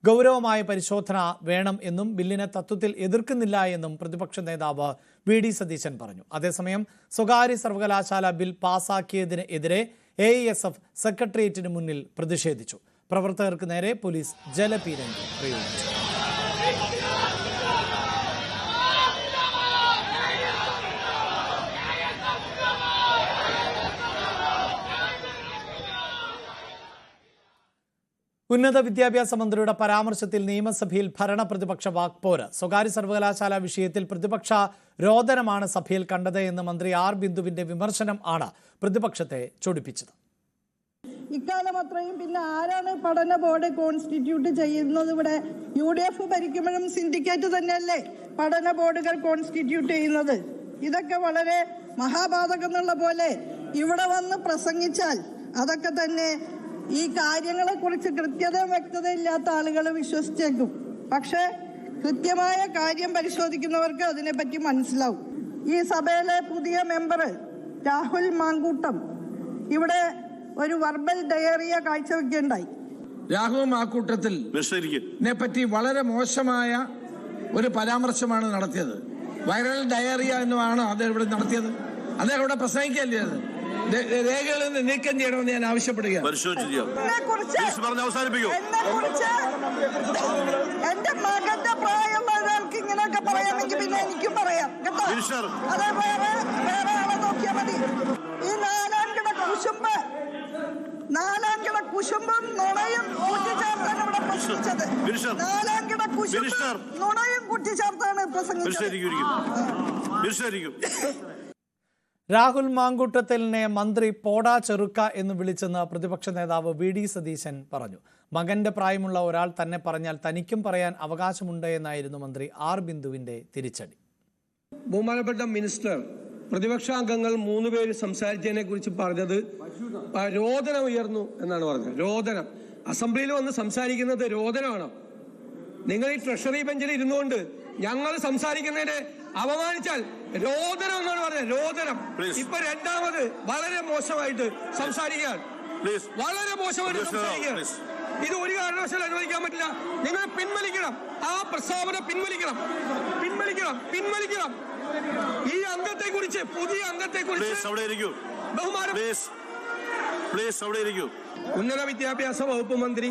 Speaker 1: ഗൗരവമായ പരിശോധന വേണം എന്നും ബില്ലിനെ തത്വത്തിൽ എതിർക്കുന്നില്ല എന്നും പ്രതിപക്ഷ നേതാവ് VD സതീശൻ പറഞ്ഞു. അതേസമയം സ്വകാര്യ സർവകലാശാല ബിൽ പാസാക്കിയതിന് എതിരെ AISF സെക്രട്ടേറിയറ്റിന് മുന്നിൽ പ്രതിഷേധിച്ചു. പ്രവർത്തകർക്ക് നേരെ പോലീസ് ജലപീരങ്കി പ്രയോഗിച്ചു. ഉന്നത വിദ്യാഭ്യാസ മന്ത്രിയുടെ പരാമർശത്തിൽ നിയമസഭയിൽ ഭരണപ്രതിപക്ഷ വാക്പോര്. സ്വകാര്യ സർവകലാശാല വിഷയത്തിൽ പ്രതിപക്ഷ രോദനമാണ് സഭയിൽ കണ്ടത് എന്ന് മന്ത്രി R ബിന്ദുവിന്റെ വിമർശനം ആണ് പ്രതിപക്ഷത്തെ ചൊടിപ്പിച്ചത്.
Speaker 8: ഇക്കാലം അത്രയും പിന്നെ ആരാണ് പഠന ബോർഡ് കോൺസ്റ്റിറ്റ്യൂട്ട് ചെയ്യുന്നത്? ഇവിടെ UDF ഭരിക്കുമ്പോഴും സിൻഡിക്കേറ്റ് തന്നെയല്ലേ പഠന ബോർഡുകൾ കോൺസ്റ്റിറ്റ്യൂട്ട് ചെയ്യുന്നത്? ഇതൊക്കെ വളരെ മഹാപാതകം എന്നുള്ള പോലെ ഇവിടെ വന്ന് പ്രസംഗിച്ചാൽ അതൊക്കെ തന്നെ ഈ കാര്യങ്ങളെ കുറിച്ച് കൃത്യതയും വ്യക്തതയില്ലാത്ത ആളുകൾ വിശ്വസിച്ചേക്കും. പക്ഷെ കൃത്യമായ കാര്യം പരിശോധിക്കുന്നവർക്ക് അതിനെപ്പറ്റി മനസ്സിലാവും. ഈ സഭയിലെ പുതിയ മെമ്പർ രാഹുൽ മാങ്കൂട്ടം ഇവിടെ ഒരു വെർബൽ ഡയറിയ കാഴ്ചവെക്കുകയുണ്ടായി.
Speaker 9: രാഘവ മാക്കൂട്ടത്തിൽ പറ്റി വളരെ മോശമായ ഒരു പരാമർശമാണ് നടത്തിയത്. വൈറൽ ഡയറിയ എന്നുമാണ് അദ്ദേഹം ഇവിടെ നടത്തിയത്. അദ്ദേഹം ഇവിടെ പ്രസംഗിക്കല്ലേ അത് രേഖകളിൽ നിന്ന് നീക്കം ചെയ്യണമെന്ന് ഞാൻ ആവശ്യപ്പെടുകയാണ്.
Speaker 8: എന്റെ മകന്റെ പ്രായമുള്ള ഒരാൾക്ക് ഇങ്ങനെയൊക്കെ പറയാമെങ്കിൽ പിന്നെ എനിക്കും പറയാം കേട്ടോ. അത് വേറെ ആളെ നോക്കിയാൽ മതി. ഈ നാലാംകിട കുശുമ്പും നുണയും കൂട്ടിച്ചേർത്താണ് ഇവിടെ പ്രസംഗിച്ചത്. നാലാംകിട കുശുമ്പും നുണയും കൂട്ടിച്ചേർത്താണ് പ്രസംഗിച്ചത്.
Speaker 1: രാഹുൽ മാങ്കൂട്ടത്തിലിനെ മന്ത്രി പോടാ ചെറുക്ക എന്ന് വിളിച്ചെന്ന് പ്രതിപക്ഷ നേതാവ് വി ഡി സതീശൻ പറഞ്ഞു. മകന്റെ പ്രായമുള്ള ഒരാൾ തന്നെ പറഞ്ഞാൽ തനിക്കും പറയാൻ അവകാശമുണ്ട് എന്നായിരുന്നു മന്ത്രി ആർ ബിന്ദുവിന്റെ തിരിച്ചടി.
Speaker 10: ബഹുമാനപ്പെട്ട മിനിസ്റ്റർ, പ്രതിപക്ഷാംഗങ്ങൾ 3 പേര് സംസാരിച്ചതിനെ കുറിച്ച് പറഞ്ഞത് രോദനം ഉയർന്നു എന്നാണ് പറഞ്ഞത്. രോദനം. അസംബ്ലിയിൽ വന്ന് സംസാരിക്കുന്നത് രോദനമാണോ? നിങ്ങൾ ഈ ട്രഷറി ബെഞ്ചിൽ ഇരുന്നുകൊണ്ട് ഞങ്ങൾ സംസാരിക്കുന്നതിനെ അപമാനിച്ചാൽ രോദനം എന്നാണ് പറഞ്ഞത്. രോദനം. ഇപ്പൊ രണ്ടാമത് വളരെ മോശമായിട്ട് സംസാരിക്കുകയാണ്. വളരെ മോശമായിട്ട് സംസാരിക്കുകയാണ്. ഇത് ഒരു കാരണവശാലും അനുവദിക്കാൻ പറ്റില്ല. നിങ്ങൾ പിൻവലിക്കണം. ആ പ്രസ്താവന പിൻവലിക്കണം. ഈ അംഗത്തെ കുറിച്ച്, പുതിയ അംഗത്തെ കുറിച്ച് ഉന്നത വിദ്യാഭ്യാസ വകുപ്പ് മന്ത്രി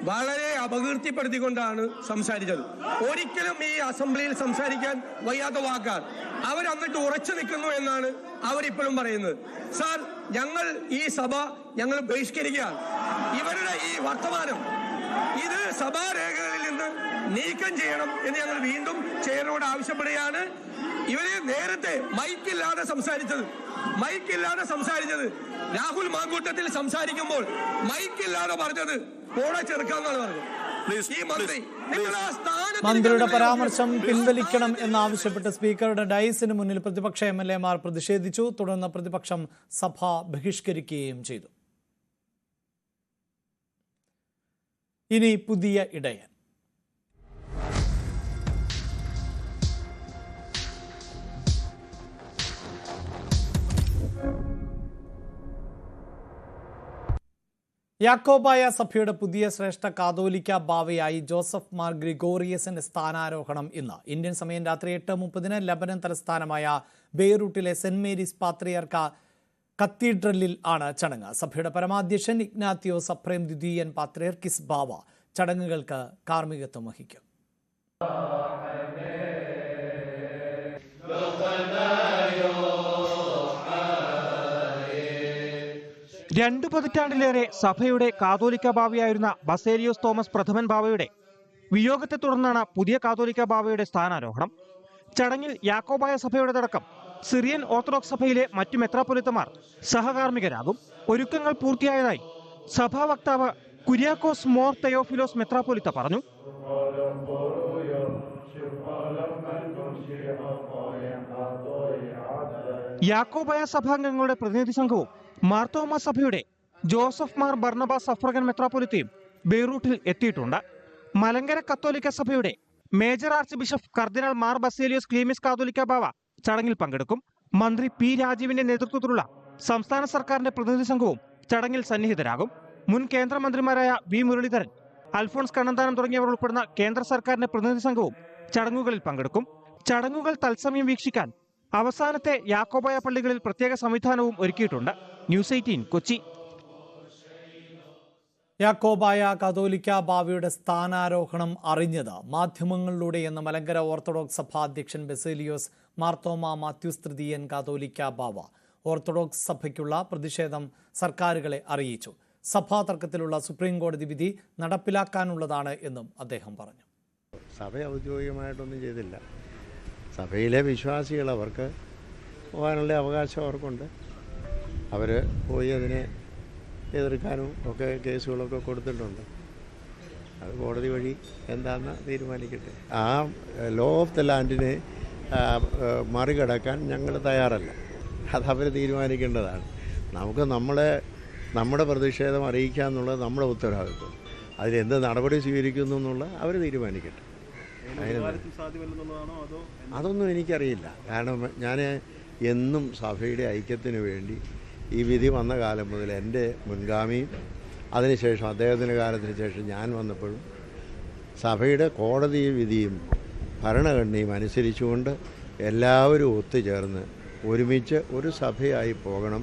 Speaker 10: വളരെ അപകീർത്തിപ്പെടുത്തിക്കൊണ്ടാണ് സംസാരിച്ചത്. ഒരിക്കലും ഈ അസംബ്ലിയിൽ സംസാരിക്കാൻ വയ്യാത്ത വാക്കാണ്. അവരന്നിട്ട് ഉറച്ചു നിൽക്കുന്നു എന്നാണ് അവരിപ്പോഴും പറയുന്നത്. സാർ, ഞങ്ങൾ ഈ സഭ ബഹിഷ്കരിക്കുകയാണ്. ഇവരുടെ ഈ വർത്തമാനം ഇത് സഭാരേഖകളിൽ നിന്ന് നീക്കം ചെയ്യണം എന്ന് ഞങ്ങൾ വീണ്ടും ചെയറിനോട് ആവശ്യപ്പെടുകയാണ്. ഇവര് നേരത്തെ മൈക്കില്ലാതെ സംസാരിച്ചത് രാഹുൽ മാങ്കൂട്ടത്തിൽ സംസാരിക്കുമ്പോൾ മൈക്കില്ലാതെ പറഞ്ഞത് പോടാ ചെറുക്കാന്നാണ് പറഞ്ഞത്. ഈ
Speaker 1: മന്ത്രിയുടെ പരാമർശം പിൻവലിക്കണം എന്നാവശ്യപ്പെട്ട് സ്പീക്കറുടെ ഡയസിന് മുന്നിൽ പ്രതിപക്ഷ MLA-മാർ പ്രതിഷേധിച്ചു. തുടർന്ന് പ്രതിപക്ഷം സഭ ബഹിഷ്കരിക്കുകയും ചെയ്തു. ഇനി പുതിയ ഇടയൻ. യാക്കോബായ സഭയുടെ പുതിയ ശ്രേഷ്ഠ കാതോലിക്ക ബാവയായി ജോസഫ് മാർ ഗ്രിഗോറിയസിന്റെ സ്ഥാനാരോഹണം ഇന്ന്. ഇന്ത്യൻ സമയം രാത്രി 8:30 ലബനൻ തലസ്ഥാനമായ ബെയ്റൂട്ടിലെ സെന്റ് മേരീസ് പാത്രിയർക്ക കത്തീഡ്രലിൽ ആണ് ചടങ്ങ്. സഭയുടെ പരമാധ്യക്ഷൻ ഇഗ്നാത്തിയോസ് അപ്രേം ദ്വിതീയൻ പാത്രിയർക്കിസ് ബാവ ചടങ്ങുകൾക്ക് കാർമ്മികത്വം വഹിക്കും.
Speaker 3: 2 പതിറ്റാണ്ടിലേറെ സഭയുടെ കാതോലിക്ക ബാവയായിരുന്ന ബസേലിയോസ് തോമസ് പ്രഥമൻ ബാവയുടെ വിയോഗത്തെ തുടർന്നാണ് പുതിയ കാതോലിക്ക ബാവയുടെ സ്ഥാനാരോഹണം. ചടങ്ങിൽ യാക്കോബായ സഭയുടേതടക്കം സിറിയൻ ഓർത്തഡോക്സ് സഭയിലെ മറ്റു മെത്രാപ്പൊലീത്തമാർ സഹകാർമ്മികരാകും. ഒരുക്കങ്ങൾ പൂർത്തിയായതായി സഭാ വക്താവ് കുര്യാക്കോസ് മോർ തെയോഫിലോസ് മെത്രാപ്പൊലീത്ത പറഞ്ഞു. യാക്കോബായ സഭാംഗങ്ങളുടെ പ്രതിനിധി സംഘവും മാർത്തോമ സഭയുടെ ജോസഫ് മാർ ബർണബാസ് അഫ്രഗൻ മെത്രാപ്പൊലീത്തയും ബെയ്റൂട്ടിൽ എത്തിയിട്ടുണ്ട്. മലങ്കര കത്തോലിക്ക സഭയുടെ മേജർ ആർച്ച് ബിഷപ്പ് കർദിനാൾ മാർ ബസേലിയോസ് ക്ലീമിസ് കാതോലിക്ക ബാവ ചടങ്ങിൽ പങ്കെടുക്കും. മന്ത്രി പി രാജീവിന്റെ നേതൃത്വത്തിലുള്ള സംസ്ഥാന സർക്കാരിന്റെ പ്രതിനിധി സംഘവും ചടങ്ങിൽ സന്നിഹിതരാകും. മുൻ കേന്ദ്രമന്ത്രിമാരായ വി മുരളീധരൻ, അൽഫോൺസ് കണ്ണന്താനം തുടങ്ങിയവർ ഉൾപ്പെടുന്ന കേന്ദ്ര സർക്കാരിന്റെ പ്രതിനിധി സംഘവും ചടങ്ങുകളിൽ പങ്കെടുക്കും. ചടങ്ങുകൾ തത്സമയം വീക്ഷിക്കാൻ അവസാനത്തെ യാക്കോബായ പള്ളികളിൽ പ്രത്യേക സംവിധാനവും ഒരുക്കിയിട്ടുണ്ട്. ന്യൂസ് 18 കൊച്ചി.
Speaker 1: യാക്കോബായ കാതോലിക്ക ബാവയുടെ സ്ഥാനാരോഹണം അറിഞ്ഞത് മാധ്യമങ്ങളിലൂടെയെന്ന് മലങ്കര ഓർത്തഡോക്സ് സഭാ അധ്യക്ഷൻ ബസേലിയോസ് മാർത്തോമ മാത്യൂസ് തൃതീയൻ കാതോലിക്ക ബാവ ഓർത്തഡോക്സ് സഭയ്ക്കുള്ള പ്രതിഷേധം സർക്കാരുകളെ അറിയിച്ചു. സഭാ തർക്കത്തിലുള്ള സുപ്രീം കോടതി വിധി നടപ്പിലാക്കാനുള്ളതാണ് എന്നും അദ്ദേഹം പറഞ്ഞു.
Speaker 11: സഭ ഔദ്യോഗികമായിട്ടൊന്നും ചെയ്തില്ല. സഭയിലെ വിശ്വാസികൾ അവർക്ക് പോകാനുള്ള അവകാശം അവർക്കുണ്ട്. അവർ പോയി അതിനെ എതിർക്കാനും ഒക്കെ കേസുകളൊക്കെ കൊടുത്തിട്ടുണ്ട്. അത് കോടതി വഴി എന്താണെന്ന് തീരുമാനിക്കട്ടെ. ആ ലോ ഓഫ് ദ ലാൻഡിനെ മറികടക്കാൻ ഞങ്ങൾ തയ്യാറല്ല. അതവർ തീരുമാനിക്കേണ്ടതാണ്. നമുക്ക് നമ്മുടെ പ്രതിഷേധം അറിയിക്കുക എന്നുള്ളത് നമ്മുടെ ഉത്തരവാദിത്വം. അതിലെന്ത് നടപടി സ്വീകരിക്കുന്നു എന്നുള്ളത് അവർ തീരുമാനിക്കട്ടെ. അതൊന്നും എനിക്കറിയില്ല. കാരണം ഞാൻ എന്നും സഭയുടെ ഐക്യത്തിന് വേണ്ടി ഈ വിധി വന്ന കാലം മുതൽ എൻ്റെ മുൻഗാമിയും അതിനുശേഷം അദ്ദേഹത്തിൻ്റെ കാലത്തിന് ശേഷം ഞാൻ വന്നപ്പോഴും സഭയുടെ കോടതി വിധിയും ഭരണഘടനയും അനുസരിച്ചുകൊണ്ട് എല്ലാവരും ഒത്തുചേർന്ന് ഒരുമിച്ച് ഒരു സഭയായി പോകണം,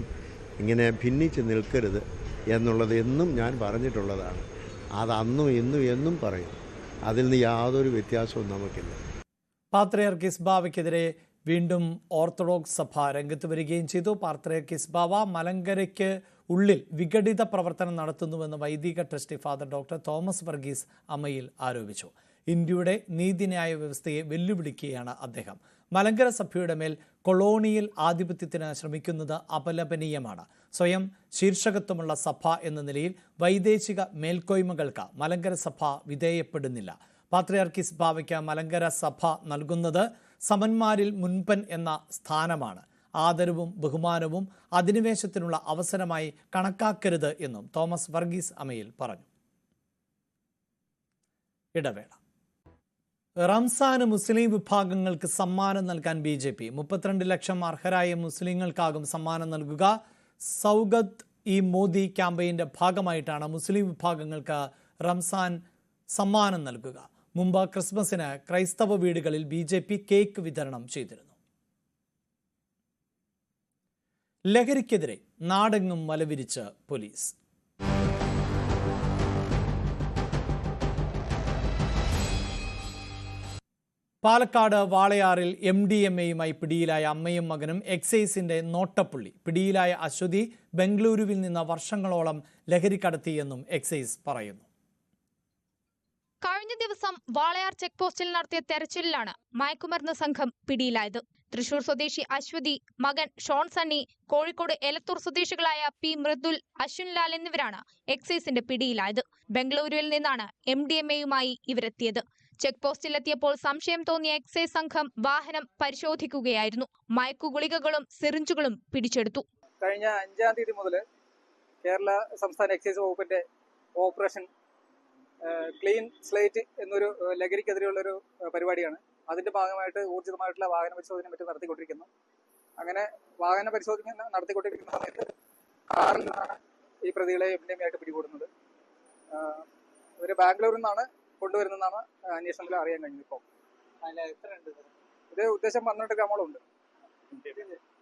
Speaker 11: ഇങ്ങനെ ഭിന്നിച്ച് നിൽക്കരുത് എന്നുള്ളത് എന്നും ഞാൻ പറഞ്ഞിട്ടുള്ളതാണ്. അത് അന്നും ഇന്നും എന്നും പറയും. അതിൽ നിന്ന് യാതൊരു വ്യത്യാസവും നമുക്കില്ല.
Speaker 1: പാത്രിയാർക്കീസ് ബാവയ്ക്കെതിരെ വീണ്ടും ഓർത്തഡോക്സ് സഭ രംഗത്ത് വരികയും ചെയ്തു. പാത്രിയാർക്കീസ് ബാവ മലങ്കരയ്ക്ക് ഉള്ളിൽ വിഘടിത പ്രവർത്തനം നടത്തുന്നുവെന്ന് വൈദിക trustee father doctor Thomas Varghese അമ്മയിൽ ആരോപിച്ചു. ഇന്ത്യയുടെ നീതിന്യായ വ്യവസ്ഥയെ വെല്ലുവിളിക്കുകയാണ് അദ്ദേഹം. മലങ്കര സഭയുടെ മേൽ കൊളോണിയൽ ആധിപത്യത്തിന് ശ്രമിക്കുന്നത് അപലപനീയമാണ്. സ്വയം ശീർഷകത്വമുള്ള സഭ എന്ന നിലയിൽ വൈദേശിക മേൽക്കോയ്മകൾക്ക് മലങ്കര സഭ വിധേയപ്പെടുന്നില്ല. പാത്രിയാർക്കീസ് ബാവയ്ക്ക് മലങ്കര സഭ നൽകുന്നത് സമന്മാരിൽ മുൻപൻ എന്ന സ്ഥാനമാണ്. ആദരവും ബഹുമാനവും അധിനിവേശത്തിനുള്ള അവസരമായി കണക്കാക്കരുത് എന്നും തോമസ് വർഗീസ് അമ്മയിൽ പറഞ്ഞു. ഇടവേള. റംസാന് മുസ്ലിം വിഭാഗങ്ങൾക്ക് സമ്മാനം നൽകാൻ BJP 32 ലക്ഷം അർഹരായ മുസ്ലിങ്ങൾക്കാകും സമ്മാനം നൽകുക. സൗഗത് ഇ മോദി ക്യാമ്പയിന്റെ ഭാഗമായിട്ടാണ് മുസ്ലിം വിഭാഗങ്ങൾക്ക് റംസാൻ സമ്മാനം നൽകുക. മുമ്പ് ക്രിസ്മസിന് ക്രൈസ്തവ വീടുകളിൽ BJP കേക്ക് വിതരണം ചെയ്തിരുന്നു. ലഹരിക്കെതിരെ നാടെങ്ങും മലവിരിച്ച് പോലീസ്. പാലക്കാട് വാളയാറിൽ MDMAയുമായി പിടിയിലായ അമ്മയും മകനും എക്സൈസിന്റെ നോട്ടപ്പുള്ളി. പിടിയിലായ അശ്വതി ബംഗളൂരുവിൽ നിന്ന് വർഷങ്ങളോളം ലഹരി കടത്തിയെന്നും എക്സൈസ് പറയുന്നു.
Speaker 12: കഴിഞ്ഞ ദിവസം വാളയാർ ചെക്ക് പോസ്റ്റിൽ നടത്തിയ തെരച്ചിലിലാണ് മയക്കുമരുന്ന് സംഘം പിടിയിലായത്. തൃശൂർ സ്വദേശി അശ്വതി, മകൻ ഷോൺ സണ്ണി, കോഴിക്കോട് എലത്തൂർ സ്വദേശികളായ P മൃദുൽ, അശ്വിൻ ലാൽ എന്നിവരാണ് എക്സൈസിന്റെ പിടിയിലായത്. ബംഗളൂരുവിൽ നിന്നാണ് MDMAയുമായി ഇവരെത്തിയത്. ചെക്ക് പോസ്റ്റിലെത്തിയപ്പോൾ സംശയം തോന്നിയ എക്സൈസ് സംഘം വാഹനം പരിശോധിക്കുകയായിരുന്നു. മയക്കുഗുളികകളും സിറിഞ്ചുകളും പിടിച്ചെടുത്തു.
Speaker 13: കഴിഞ്ഞ 5-ാം തീയതി മുതൽ കേരള സംസ്ഥാന എക്സൈസ് വകുപ്പിന്റെ ഓപ്പറേഷൻ ക്ലീൻ സ്ലേറ്റ് എന്നൊരു ലഹരിക്കെതിരെയുള്ളൊരു പരിപാടിയാണ്. അതിന്റെ ഭാഗമായിട്ട് ഊർജിതമായിട്ടുള്ള വാഹന പരിശോധന മറ്റും നടത്തിക്കൊണ്ടിരിക്കുന്നു. അങ്ങനെ വാഹന പരിശോധന നടത്തിക്കൊണ്ടിരിക്കുന്ന സമയത്ത് കാറിൽ നിന്നാണ് ഈ പ്രതികളെ MDMA പിടികൂടുന്നത്. ഇവർ ബാംഗ്ലൂരിൽ നിന്നാണ് കൊണ്ടുവരുന്നതാണ് അന്വേഷണത്തിൽ അറിയാൻ കഴിഞ്ഞത്. ഇപ്പോൾ ഇത് ഉദ്ദേശം 12 ഗ്രാമോളം ഉണ്ട്.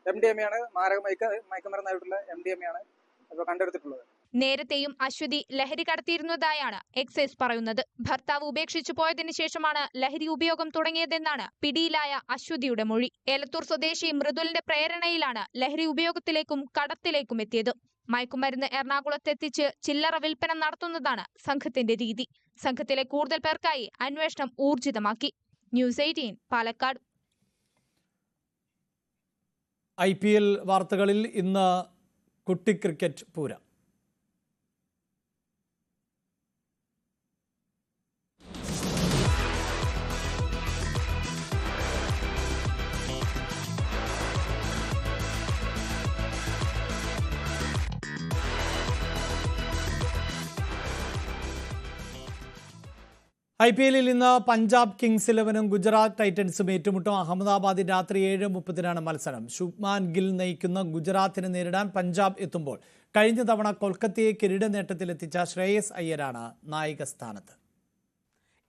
Speaker 13: MDMA ആണ്, മാരക മയക്കുമരുന്നായിട്ടുള്ള MDMA ആണ് ഇപ്പോൾ കണ്ടെടുത്തിട്ടുള്ളത്.
Speaker 12: നേരത്തെയും അശ്വതി ലഹരി കടത്തിയിരുന്നതായാണ് എക്സൈസ് പറയുന്നത്. ഭർത്താവ് ഉപേക്ഷിച്ചു പോയതിനു ശേഷമാണ് ലഹരി ഉപയോഗം തുടങ്ങിയതെന്നാണ് പിടിയിലായ അശ്വതിയുടെ മൊഴി. എലത്തൂർ സ്വദേശി മൃദുലിന്റെ പ്രേരണയിലാണ് ലഹരി ഉപയോഗത്തിലേക്കും കടത്തിലേക്കും എത്തിയത്. മയക്കുമരുന്ന് എറണാകുളത്തെത്തിച്ച് ചില്ലറ വിൽപ്പന നടത്തുന്നതാണ് സംഘത്തിന്റെ രീതി. സംഘത്തിലെ കൂടുതൽ പേർക്കായി അന്വേഷണം ഊർജിതമാക്കി. ന്യൂസ് 18 പാലക്കാട്.
Speaker 1: IPL വാർത്തകളിൽ ഇന്ന് കുട്ടി ക്രിക്കറ്റ് പൂരം. IPL ഇന്ന് പഞ്ചാബ് കിങ്സ് 11 ഗുജറാത്ത് ടൈറ്റൻസും ഏറ്റുമുട്ടും. അഹമ്മദാബാദിൽ രാത്രി 7:30 മത്സരം. ശുഭ്മാൻ ഗിൽ നയിക്കുന്ന ഗുജറാത്തിനെ നേരിടാൻ പഞ്ചാബ് എത്തുമ്പോൾ കഴിഞ്ഞ തവണ കൊൽക്കത്തയെ കിരീട നേട്ടത്തിലെത്തിച്ച ശ്രേയസ് അയ്യരാണ് നായിക സ്ഥാനത്ത്.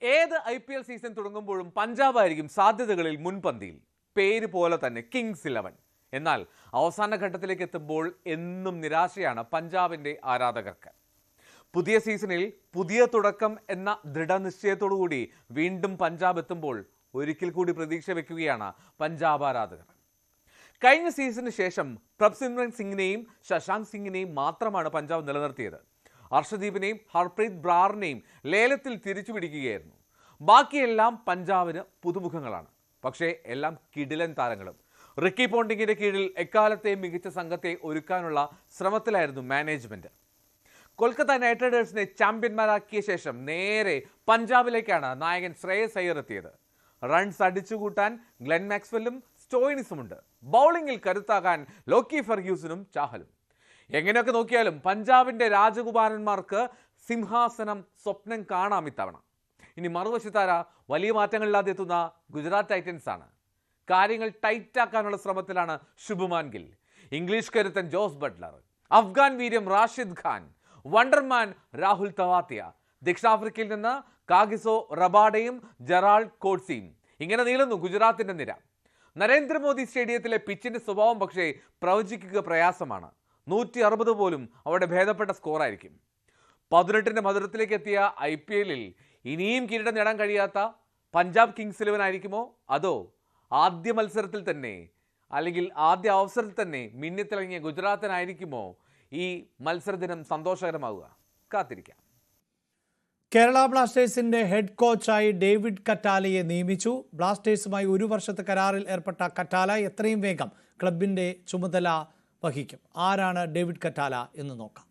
Speaker 14: ഏത് IPL സീസൺ തുടങ്ങുമ്പോഴും പഞ്ചാബ് ആയിരിക്കും സാധ്യതകളിൽ മുൻപന്തിയിൽ. പേര് പോലെ തന്നെ കിങ്സ് 11. എന്നാൽ അവസാന ഘട്ടത്തിലേക്ക് എത്തുമ്പോൾ എന്നും നിരാശയാണ് പഞ്ചാബിന്റെ ആരാധകർക്ക്. പുതിയ സീസണിൽ പുതിയ തുടക്കം എന്ന ദൃഢനിശ്ചയത്തോടുകൂടി വീണ്ടും പഞ്ചാബ് എത്തുമ്പോൾ ഒരിക്കൽ കൂടി പ്രതീക്ഷ വെക്കുകയാണ് പഞ്ചാബ് ആരാധകർ. കഴിഞ്ഞ സീസണിന് ശേഷം പ്രഭ്സിമ്രൻ സിംഗിനെയും ശശാങ്ക് സിംഗിനെയും മാത്രമാണ് പഞ്ചാബ് നിലനിർത്തിയത്. അർഷദീപിനെയും ഹർപ്രീത് ബ്രാറിനെയും ലേലത്തിൽ തിരിച്ചുപിടിക്കുകയായിരുന്നു. ബാക്കിയെല്ലാം പഞ്ചാബിന് പുതുമുഖങ്ങളാണ്. പക്ഷേ എല്ലാം കിടിലൻ താരങ്ങളും. റിക്കി പോണ്ടിങ്ങിന്റെ കീഴിൽ എക്കാലത്തെയും മികച്ച സംഘത്തെ ഒരുക്കാനുള്ള ശ്രമത്തിലായിരുന്നു മാനേജ്മെന്റ്. കൊൽക്കത്ത നൈറ്റ് റൈഡേഴ്സിനെ ചാമ്പ്യന്മാരാക്കിയ ശേഷം നേരെ പഞ്ചാബിലേക്കാണ് നായകൻ ശ്രേയസ് അയ്യർ എത്തിയത്. റൺസ് അടിച്ചുകൂട്ടാൻ ഗ്ലെൻ മാക്സ്വെല്ലും സ്റ്റോയിനിസുമുണ്ട്. ബൗളിംഗിൽ കരുത്താകാൻ ലോക്കി ഫെർഗ്യൂസനും ചാഹലും. എങ്ങനെയൊക്കെ നോക്കിയാലും പഞ്ചാബിന്റെ രാജകുമാരന്മാർക്ക് സിംഹാസനം സ്വപ്നം കാണാം ഇത്തവണ. ഇനി മറുവശത്താര വലിയ മാറ്റങ്ങളില്ലാതെ എത്തുന്ന ഗുജറാത്ത് ടൈറ്റൻസ് ആണ്. കാര്യങ്ങൾ ടൈറ്റാക്കാനുള്ള ശ്രമത്തിലാണ് ശുഭ്മാൻ ഗിൽ, ഇംഗ്ലീഷ് കരുത്തൻ ജോസ് ബട്ട്ലർ, അഫ്ഗാൻ വീര്യം റാഷിദ് ഖാൻ, വണ്ടർമാൻ രാഹുൽ തവാത്തിയ, ദക്ഷിണാഫ്രിക്കയിൽ നിന്ന് കാഗിസോ റബാഡയും ജെറാൾഡ് കോട്സിയും. ഇങ്ങനെ നീളുന്നു ഗുജറാത്തിന്റെ നിര. നരേന്ദ്രമോദി സ്റ്റേഡിയത്തിലെ പിച്ചിന്റെ സ്വഭാവം പക്ഷേ പ്രവചിക്കുക പ്രയാസമാണ്. 160 പോലും അവിടെ ഭേദപ്പെട്ട സ്കോറായിരിക്കും. 18ന്റെ മധുരത്തിലേക്ക് എത്തിയ IPL-ൽ ഇനിയും കിരീടം നേടാൻ കഴിയാത്ത പഞ്ചാബ് കിങ്സ് 11 ആയിരിക്കുമോ, അതോ ആദ്യ മത്സരത്തിൽ തന്നെ അല്ലെങ്കിൽ ആദ്യ അവസരത്തിൽ തന്നെ മിന്നിത്തിളങ്ങിയ ഗുജറാത്തിനായിരിക്കുമോ ഈ മത്സരദിനം സന്തോഷകരമാവുക? കാത്തിരിക്കാം.
Speaker 1: കേരള ബ്ലാസ്റ്റേഴ്സിന്റെ ഹെഡ് കോച്ചായി ഡേവിഡ് കറ്റാലയെ നിയമിച്ചു. ബ്ലാസ്റ്റേഴ്സുമായി 1 വർഷത്തെ കരാറിൽ ഏർപ്പെട്ട കറ്റാല എത്രയും വേഗം ക്ലബിന്റെ ചുമതല വഹിക്കും. ആരാണ് ഡേവിഡ് കറ്റാല എന്ന് നോക്കാം.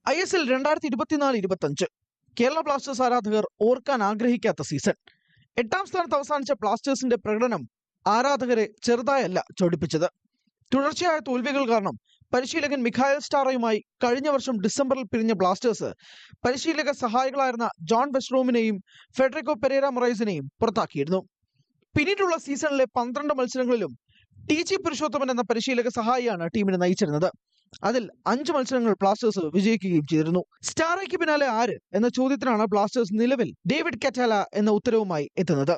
Speaker 15: ISL 2024-25 കേരള ബ്ലാസ്റ്റേഴ്സ് ആരാധകർ ഓർക്കാൻ ആഗ്രഹിക്കാത്ത സീസൺ. 8ാം സ്ഥാനത്ത് അവസാനിച്ച ബ്ലാസ്റ്റേഴ്സിന്റെ പ്രകടനം ആരാധകരെ ചെറുതായല്ല ചൊടിപ്പിച്ചത്. തുടർച്ചയായ തോൽവികൾ കാരണം പരിശീലകൻ മിഖായൽ സ്റ്റാറയുമായി കഴിഞ്ഞ വർഷം ഡിസംബറിൽ പിരിഞ്ഞ ബ്ലാസ്റ്റേഴ്സ് പരിശീലക സഹായികളായിരുന്ന ജോൺ വെസ്ട്രോമിനെയും ഫെഡറിക്കോ പെരേര മൊറൈസിനെയും പുറത്താക്കിയിരുന്നു. പിന്നീടുള്ള സീസണിലെ 12 മത്സരങ്ങളിലും TG പുരുഷോത്തമൻ എന്ന പരിശീലക സഹായിയാണ് ടീമിനെ നയിച്ചിരുന്നത്. അതിൽ 5 മത്സരങ്ങൾ ബ്ലാസ്റ്റേഴ്സ് വിജയിക്കുകയും ചെയ്തിരുന്നു. സ്റ്റാറയ്ക്ക് പിന്നാലെ ആര് എന്ന ചോദ്യത്തിനാണ് ബ്ലാസ്റ്റേഴ്സ് നിലവിൽ ഡേവിഡ് കറ്റാല എന്ന ഉത്തരവുമായി എത്തുന്നത്.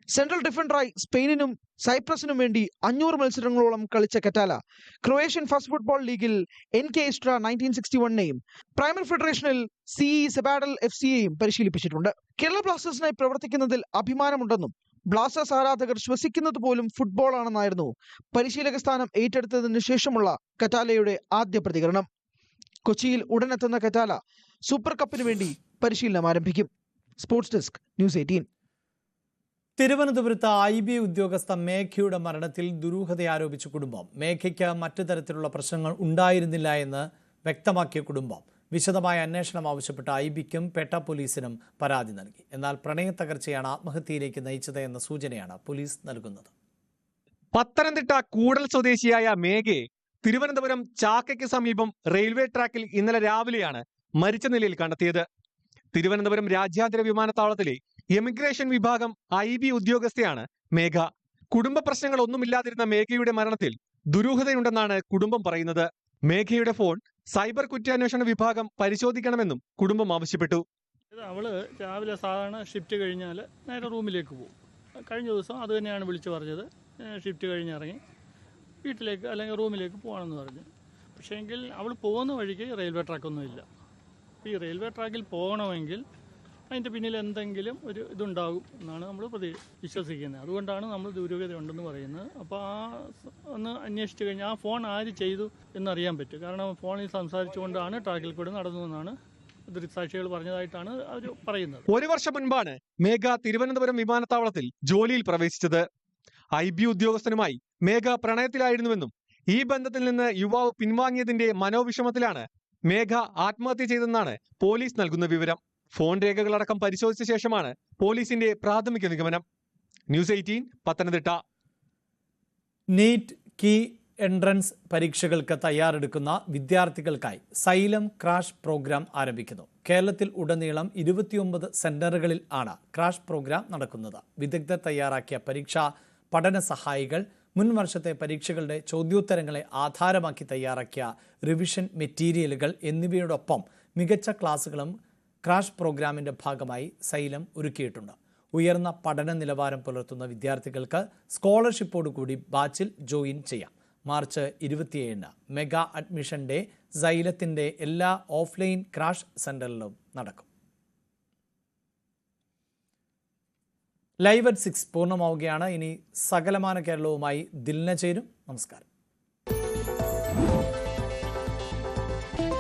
Speaker 15: സെൻട്രൽ ഡിഫൻഡറായി സ്പെയിനിനും സൈപ്രസിനും വേണ്ടി 500 മത്സരങ്ങളോളം കളിച്ച കറ്റാല ക്രൊയേഷ്യൻ ഫസ്റ്റ് ഫുട്ബോൾ ലീഗിൽ NK ഇസ്ട്ര 1961നെയും പ്രൈമർ ഫെഡറേഷനിൽ CE സെബാഡൽ FCയെയും പരിശീലിപ്പിച്ചിട്ടുണ്ട്. കേരള ബ്ലാസ്റ്റേഴ്സിനായി പ്രവർത്തിക്കുന്നതിൽ അഭിമാനമുണ്ടെന്നും ബ്ലാസ്റ്റേഴ്സ് ആരാധകർ ശ്വസിക്കുന്നത് പോലും ഫുട്ബോൾ ആണെന്നായിരുന്നു പരിശീലക സ്ഥാനം ഏറ്റെടുത്തതിന് ശേഷമുള്ള കറ്റാലയുടെ ആദ്യ പ്രതികരണം. കൊച്ചിയിൽ ഉടനെത്തുന്ന കറ്റാല സൂപ്പർ കപ്പിന് വേണ്ടി പരിശീലനം ആരംഭിക്കും. Sports desk, news 18.
Speaker 1: തിരുവനന്തപുരത്ത് IB ഉദ്യോഗസ്ഥ മേഘയുടെ മരണത്തിൽ ദുരൂഹത ആരോപിച്ച കുടുംബം. മേഘയ്ക്ക് മറ്റു തരത്തിലുള്ള പ്രശ്നങ്ങൾ ഉണ്ടായിരുന്നില്ല എന്ന് വ്യക്തമാക്കിയ കുടുംബം വിശദമായ അന്വേഷണം ആവശ്യപ്പെട്ട് IBക്കും പേട്ട പോലീസിനും പരാതി നൽകി. എന്നാൽ പ്രണയത്തകർച്ചയാണ് ആത്മഹത്യയിലേക്ക് നയിച്ചത് എന്ന സൂചനയാണ് പോലീസ് നൽകുന്നത്.
Speaker 3: പത്തനംതിട്ട കൂടൽ സ്വദേശിയായ മേഘയെ തിരുവനന്തപുരം ചാക്കയ്ക്ക് സമീപം റെയിൽവേ ട്രാക്കിൽ ഇന്നലെ രാവിലെയാണ് മരിച്ച നിലയിൽ കണ്ടെത്തിയത്. തിരുവനന്തപുരം രാജ്യാന്തര വിമാനത്താവളത്തിലെ എമിഗ്രേഷൻ വിഭാഗം IB ഉദ്യോഗസ്ഥയാണ് മേഘ. കുടുംബ പ്രശ്നങ്ങളൊന്നുമില്ലാതിരുന്ന മേഘയുടെ മരണത്തിൽ ദുരൂഹതയുണ്ടെന്നാണ് കുടുംബം പറയുന്നത്. മേഘയുടെ ഫോൺ സൈബർ കുറ്റാന്വേഷണ വിഭാഗം പരിശോധിക്കണമെന്നും കുടുംബം ആവശ്യപ്പെട്ടു.
Speaker 16: അവള് രാവിലെ സാധാരണ ഷിഫ്റ്റ് കഴിഞ്ഞാൽ നേരെ റൂമിലേക്ക് പോകും. കഴിഞ്ഞ ദിവസം അത് തന്നെയാണ് വിളിച്ചു പറഞ്ഞത്. ഷിഫ്റ്റ് കഴിഞ്ഞിറങ്ങി വീട്ടിലേക്ക് അല്ലെങ്കിൽ റൂമിലേക്ക് പോകണമെന്ന് പറഞ്ഞു. പക്ഷേ എങ്കിൽ അവൾ പോകുന്ന വഴിക്ക് റെയിൽവേ ട്രാക്കൊന്നുമില്ല. ഈ റെയിൽവേ ട്രാക്കിൽ പോകണമെങ്കിൽ അതിൻ്റെ പിന്നിൽ എന്തെങ്കിലും ഒരു ഇതുണ്ടാകും എന്നാണ് നമ്മൾ വിശ്വസിക്കുന്നത്. അതുകൊണ്ടാണ് നമ്മൾ ദുരൂഹത ഉണ്ടെന്ന് പറയുന്നത്. അപ്പോൾ ഒന്ന് അന്വേഷിച്ച് കഴിഞ്ഞാൽ ആ ഫോൺ ആര് ചെയ്തു എന്നറിയാൻ പറ്റും. കാരണം ഫോണിൽ സംസാരിച്ചുകൊണ്ടാണ് ട്രാക്കിൽ കൂടെ നടന്നതെന്നാണ് ദൃക്സാക്ഷികൾ പറഞ്ഞതായിട്ടാണ് അവർ പറയുന്നത്.
Speaker 3: 1 വർഷം മുൻപാണ് മേഘ തിരുവനന്തപുരം വിമാനത്താവളത്തിൽ ജോലിയിൽ പ്രവേശിച്ചത്. IB ഉദ്യോഗസ്ഥനുമായി മേഘ പ്രണയത്തിലായിരുന്നുവെന്നും ഈ ബന്ധത്തിൽ നിന്ന് യുവാവ് പിൻവാങ്ങിയതിന്റെ മനോവിഷമത്തിലാണ് മേഘ ആത്മഹത്യ ചെയ്തെന്നാണ് പോലീസ് നൽകുന്ന വിവരം. ഫോൺ രേഖകളടക്കം പരിശോധിച്ച ശേഷമാണ് പോലീസിന്റെ പ്രാഥമിക നിഗമനം. ന്യൂസ് 18 പത്തനംതിട്ട.
Speaker 1: നീറ്റ് കീ എൻട്രൻസ് പരീക്ഷകൾക്ക് തയ്യാറെടുക്കുന്ന വിദ്യാർത്ഥികൾക്കായി സൈലം ക്രാഷ് പ്രോഗ്രാം ആരംഭിക്കുന്നു. കേരളത്തിൽ ഉടനീളം 29 സെന്ററുകളിൽ ആണ് ക്രാഷ് പ്രോഗ്രാം നടക്കുന്നത്. വിദഗ്ധർ തയ്യാറാക്കിയ പരീക്ഷാ പഠന സഹായികൾ, മുൻ വർഷത്തെ പരീക്ഷകളുടെ ചോദ്യോത്തരങ്ങളെ ആധാരമാക്കി തയ്യാറാക്കിയ റിവിഷൻ മെറ്റീരിയലുകൾ എന്നിവയോടൊപ്പം മികച്ച ക്ലാസുകളും ക്രാഷ് പ്രോഗ്രാമിന്റെ ഭാഗമായി സൈലം ഒരുക്കിയിട്ടുണ്ട്. ഉയർന്ന പഠന നിലവാരം പുലർത്തുന്ന വിദ്യാർത്ഥികൾക്ക് സ്കോളർഷിപ്പോടുകൂടി ബാച്ചിൽ ജോയിൻ ചെയ്യാം. മാർച്ച് 27 മെഗാ അഡ്മിഷൻ ഡേ സൈലത്തിന്റെ എല്ലാ ഓഫ്ലൈൻ ക്രാഷ് സെന്ററിലും നടക്കും. ലൈവ് at 6 പൂർണ്ണമാവുകയാണ്. ഇനി സകലമാന കേരളവുമായി ദിൽന ചേരും. നമസ്കാരം.